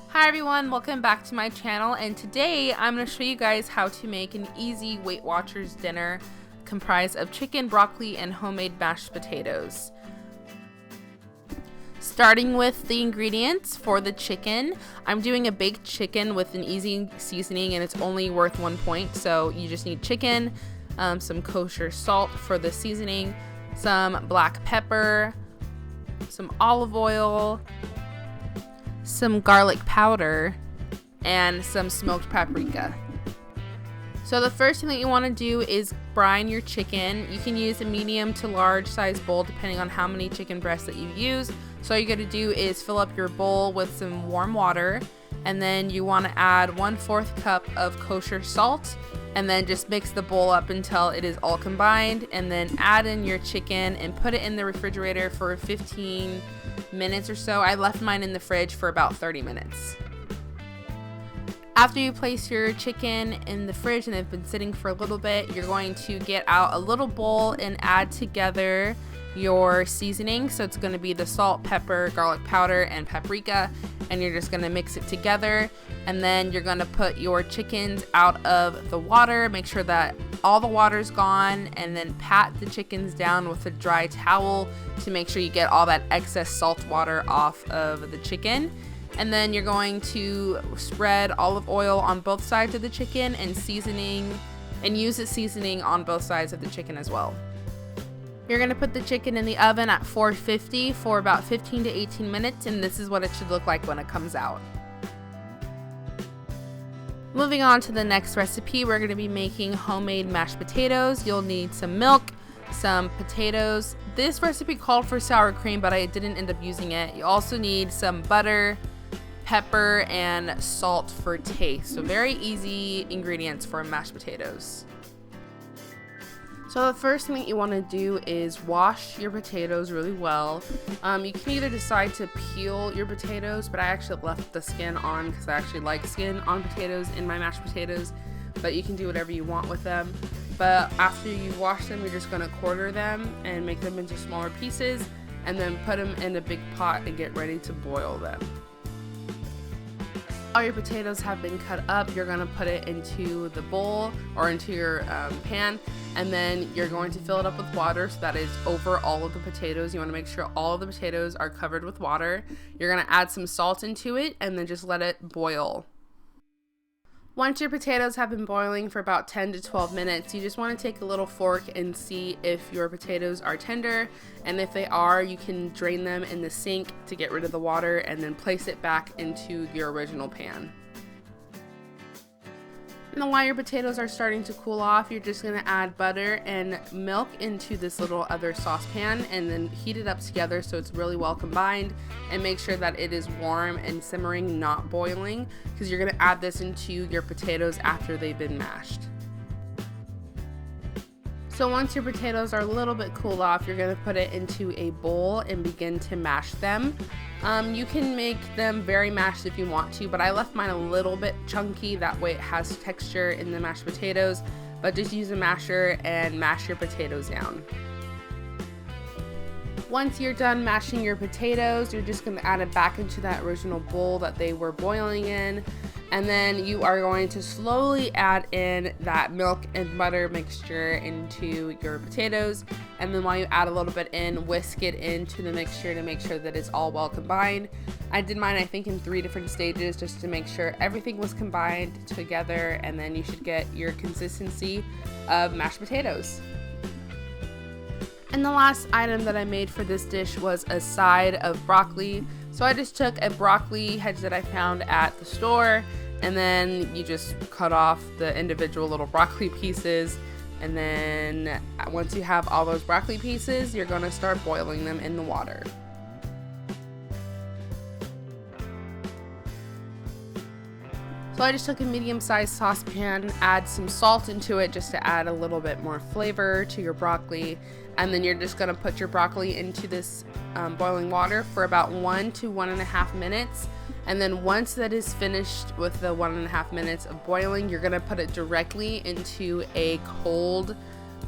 Hi everyone, welcome back to my channel, and today I'm going to show you guys how to make an easy Weight Watchers dinner comprised of chicken, broccoli, and homemade mashed potatoes. Starting with the ingredients for the chicken, I'm doing a baked chicken with an easy seasoning and it's only worth 1 point, so you just need chicken, some kosher salt for the seasoning, some black pepper, some olive oil, some garlic powder, and some smoked paprika. So the first thing that you want to do is brine your chicken. You can use a medium to large size bowl depending on how many chicken breasts that you use. So all you got to do is fill up your bowl with some warm water, and then you want to add 1/4 cup of kosher salt, and then just mix the bowl up until it is all combined, and then add in your chicken and put it in the refrigerator for 15 minutes or so. I left mine in the fridge for about 30 minutes. After you place your chicken in the fridge and they've been sitting for a little bit, you're going to get out a little bowl and add together your seasoning. So it's going to be the salt, pepper, garlic powder, and paprika, and you're just going to mix it together. And then you're going to put your chickens out of the water, make sure that all the water's gone, and then pat the chickens down with a dry towel to make sure you get all that excess salt water off of the chicken. And then you're going to spread olive oil on both sides of the chicken and seasoning, and use the seasoning on both sides of the chicken as well. You're going to put the chicken in the oven at 450 for about 15 to 18 minutes, and this is what it should look like when it comes out. Moving on to the next recipe, we're going to be making homemade mashed potatoes. You'll need some milk, some potatoes. This recipe called for sour cream, but I didn't end up using it. You also need some butter, pepper, and salt for taste. So very easy ingredients for mashed potatoes. So the first thing that you want to do is wash your potatoes really well. You can either decide to peel your potatoes, but I actually left the skin on because I actually like skin on potatoes in my mashed potatoes, but you can do whatever you want with them. But after you wash them, you're just going to quarter them and make them into smaller pieces, and then put them in a big pot and get ready to boil them. All your potatoes have been cut up, you're going to put it into the bowl or into your pan, and then you're going to fill it up with water so that is over all of the potatoes. You want to make sure all of the potatoes are covered with water. You're going to add some salt into it and then just let it boil. Once your potatoes have been boiling for about 10 to 12 minutes, you just want to take a little fork and see if your potatoes are tender, and if they are, you can drain them in the sink to get rid of the water and then place it back into your original pan. And then while your potatoes are starting to cool off, you're just going to add butter and milk into this little other saucepan and then heat it up together so it's really well combined, and make sure that it is warm and simmering, not boiling, because you're going to add this into your potatoes after they've been mashed. So once your potatoes are a little bit cooled off, you're going to put it into a bowl and begin to mash them. You can make them very mashed if you want to, but I left mine a little bit chunky, that way it has texture in the mashed potatoes. But just use a masher and mash your potatoes down. Once you're done mashing your potatoes, you're just going to add it back into that original bowl that they were boiling in. And then you are going to slowly add in that milk and butter mixture into your potatoes. And then while you add a little bit in, whisk it into the mixture to make sure that it's all well combined. I did mine, I think, in 3 different stages just to make sure everything was combined together, and then you should get your consistency of mashed potatoes. And the last item that I made for this dish was a side of broccoli. So I just took a broccoli hedge that I found at the store, and then you just cut off the individual little broccoli pieces, and then once you have all those broccoli pieces, you're going to start boiling them in the water. So I just took a medium-sized saucepan, add some salt into it just to add a little bit more flavor to your broccoli, and then you're just going to put your broccoli into this boiling water for about 1 to 1.5 minutes. And then once that is finished with the 1.5 minutes of boiling, you're going to put it directly into a cold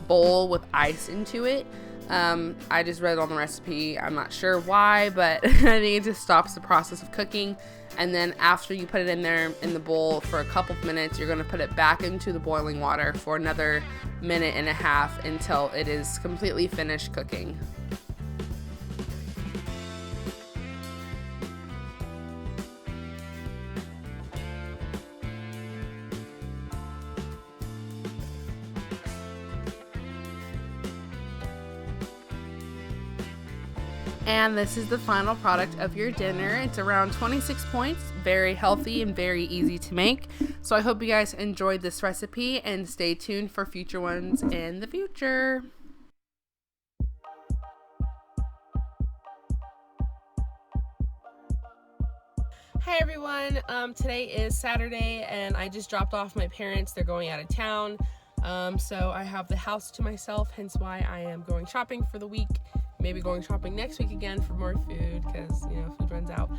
bowl with ice into it. I just read on the recipe. I'm not sure why, but I think it just stops the process of cooking. And then after you put it in there in the bowl for a couple of minutes, you're going to put it back into the boiling water for another minute and a half until it is completely finished cooking. And this is the final product of your dinner. It's around 26 points, very healthy and very easy to make. So I hope you guys enjoyed this recipe and stay tuned for future ones in the future. Hey everyone, today is Saturday and I just dropped off my parents. They're going out of town. So I have the house to myself, hence why I am going shopping for the week. Maybe going shopping next week again for more food because, food runs out.